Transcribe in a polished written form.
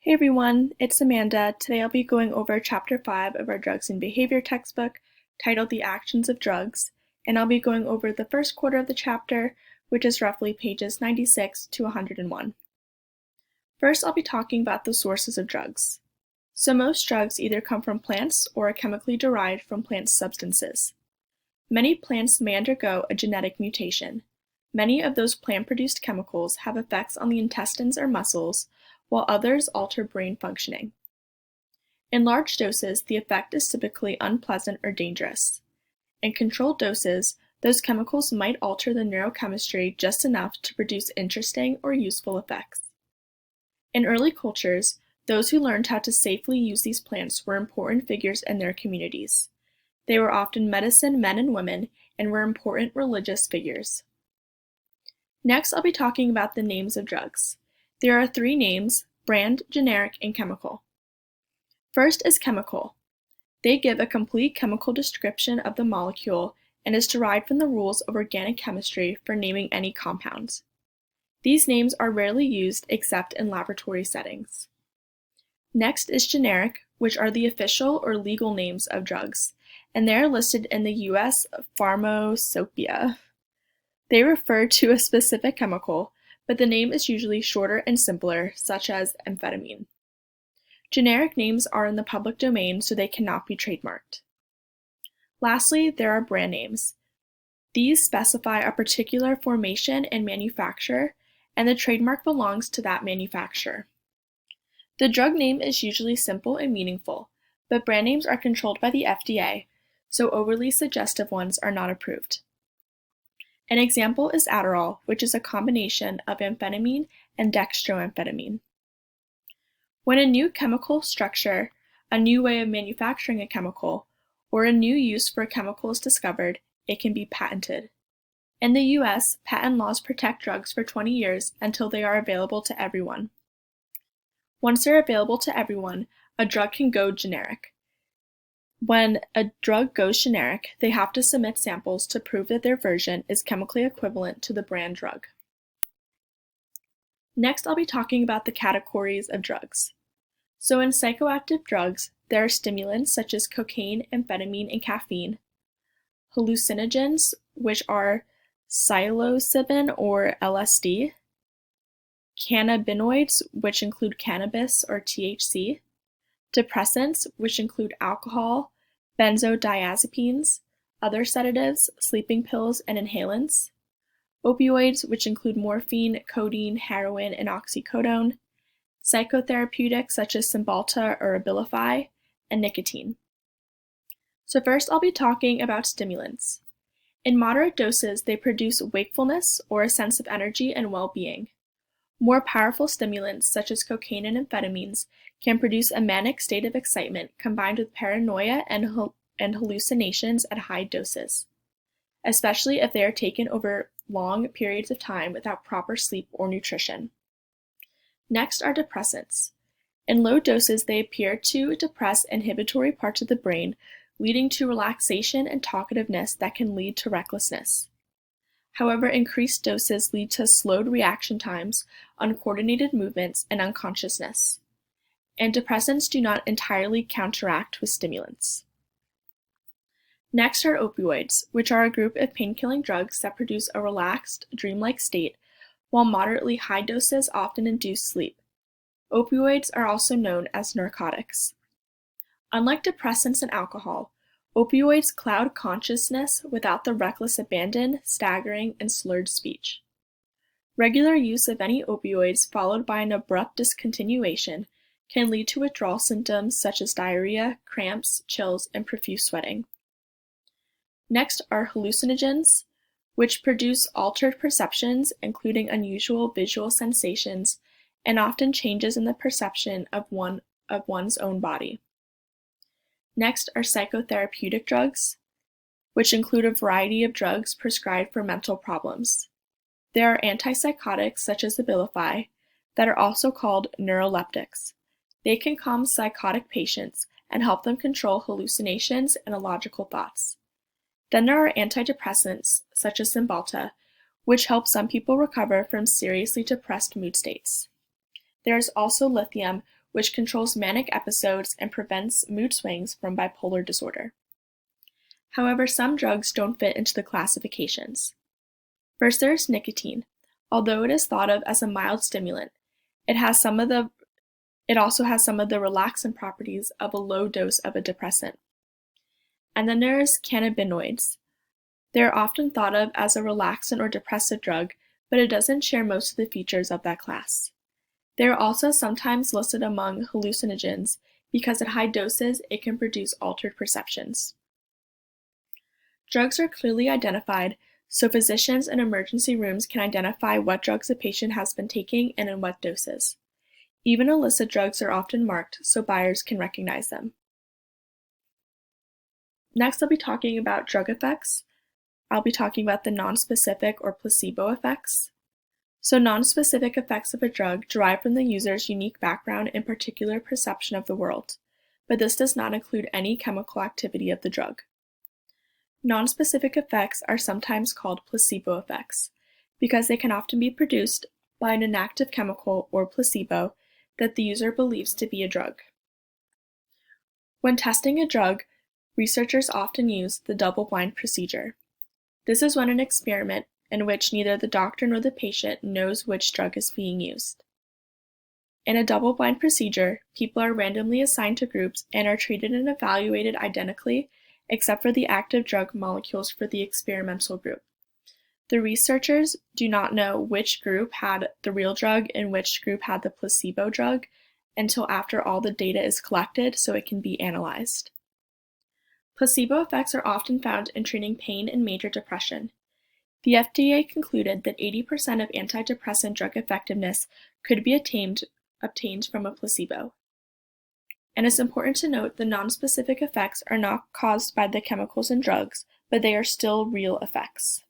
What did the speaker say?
Hey everyone, it's Amanda. Today I'll be going over Chapter 5 of our Drugs and Behavior textbook, titled The Actions of Drugs, and I'll be going over the first quarter of the chapter, which is roughly pages 96 to 101. First, I'll be talking about the sources of drugs. So most drugs either come from plants or are chemically derived from plant substances. Many plants may undergo a genetic mutation. Many of those plant-produced chemicals have effects on the intestines or muscles, while others alter brain functioning. In large doses, the effect is typically unpleasant or dangerous. In controlled doses, those chemicals might alter the neurochemistry just enough to produce interesting or useful effects. In early cultures, those who learned how to safely use these plants were important figures in their communities. They were often medicine men and women and were important religious figures. Next, I'll be talking about the names of drugs. There are three names: brand, generic, and chemical. First is chemical. They give a complete chemical description of the molecule and is derived from the rules of organic chemistry for naming any compounds. These names are rarely used except in laboratory settings. Next is generic, which are the official or legal names of drugs, and they are listed in the U.S. Pharmacopoeia. They refer to a specific chemical, but the name is usually shorter and simpler, such as amphetamine. Generic names are in the public domain, so they cannot be trademarked. Lastly, there are brand names. These specify a particular formation and manufacturer, and the trademark belongs to that manufacturer. The drug name is usually simple and meaningful, but brand names are controlled by the FDA, so overly suggestive ones are not approved. An example is Adderall, which is a combination of amphetamine and dextroamphetamine. When a new chemical structure, a new way of manufacturing a chemical, or a new use for a chemical is discovered, it can be patented. In the U.S., patent laws protect drugs for 20 years until they are available to everyone. Once they're available to everyone, a drug can go generic. When a drug goes generic, they have to submit samples to prove that their version is chemically equivalent to the brand drug. Next, I'll be talking about the categories of drugs. So in psychoactive drugs, there are stimulants such as cocaine, amphetamine, and caffeine, hallucinogens, which are psilocybin or LSD, cannabinoids, which include cannabis or THC, depressants, which include alcohol, benzodiazepines, other sedatives, sleeping pills, and inhalants, opioids, which include morphine, codeine, heroin, and oxycodone, psychotherapeutics such as Cymbalta or Abilify, and nicotine. So first I'll be talking about stimulants. In moderate doses, they produce wakefulness or a sense of energy and well-being. More powerful stimulants, such as cocaine and amphetamines, can produce a manic state of excitement combined with paranoia and hallucinations at high doses, especially if they are taken over long periods of time without proper sleep or nutrition. Next are depressants. In low doses, they appear to depress inhibitory parts of the brain, leading to relaxation and talkativeness that can lead to recklessness. However, increased doses lead to slowed reaction times, uncoordinated movements, and unconsciousness. And depressants do not entirely counteract with stimulants. Next are opioids, which are a group of pain-killing drugs that produce a relaxed, dreamlike state, while moderately high doses often induce sleep. Opioids are also known as narcotics. Unlike depressants and alcohol, opioids cloud consciousness without the reckless abandon, staggering, and slurred speech. Regular use of any opioids followed by an abrupt discontinuation can lead to withdrawal symptoms such as diarrhea, cramps, chills, and profuse sweating. Next are hallucinogens, which produce altered perceptions, including unusual visual sensations, and often changes in the perception of one's own body. Next are psychotherapeutic drugs, which include a variety of drugs prescribed for mental problems. There are antipsychotics such as Abilify that are also called neuroleptics. They can calm psychotic patients and help them control hallucinations and illogical thoughts. Then there are antidepressants such as Cymbalta, which help some people recover from seriously depressed mood states. There is also lithium, which controls manic episodes and prevents mood swings from bipolar disorder. However, some drugs don't fit into the classifications. First, there's nicotine. Although it is thought of as a mild stimulant, it also has some of the relaxant properties of a low dose of a depressant. And then there's cannabinoids. They are often thought of as a relaxant or depressive drug, but it doesn't share most of the features of that class. They are also sometimes listed among hallucinogens because at high doses it can produce altered perceptions. Drugs are clearly identified, so physicians in emergency rooms can identify what drugs a patient has been taking and in what doses. Even illicit drugs are often marked so buyers can recognize them. Next, I'll be talking about drug effects. I'll be talking about the nonspecific or placebo effects. So nonspecific effects of a drug derive from the user's unique background and particular perception of the world, but this does not include any chemical activity of the drug. Nonspecific effects are sometimes called placebo effects because they can often be produced by an inactive chemical or placebo that the user believes to be a drug. When testing a drug, researchers often use the double-blind procedure. This is when an experiment in which neither the doctor nor the patient knows which drug is being used. In a double-blind procedure, people are randomly assigned to groups and are treated and evaluated identically, except for the active drug molecules for the experimental group. The researchers do not know which group had the real drug and which group had the placebo drug until after all the data is collected so it can be analyzed. Placebo effects are often found in treating pain and major depression. The FDA concluded that 80% of antidepressant drug effectiveness could be obtained from a placebo. And it's important to note the nonspecific effects are not caused by the chemicals in drugs, but they are still real effects.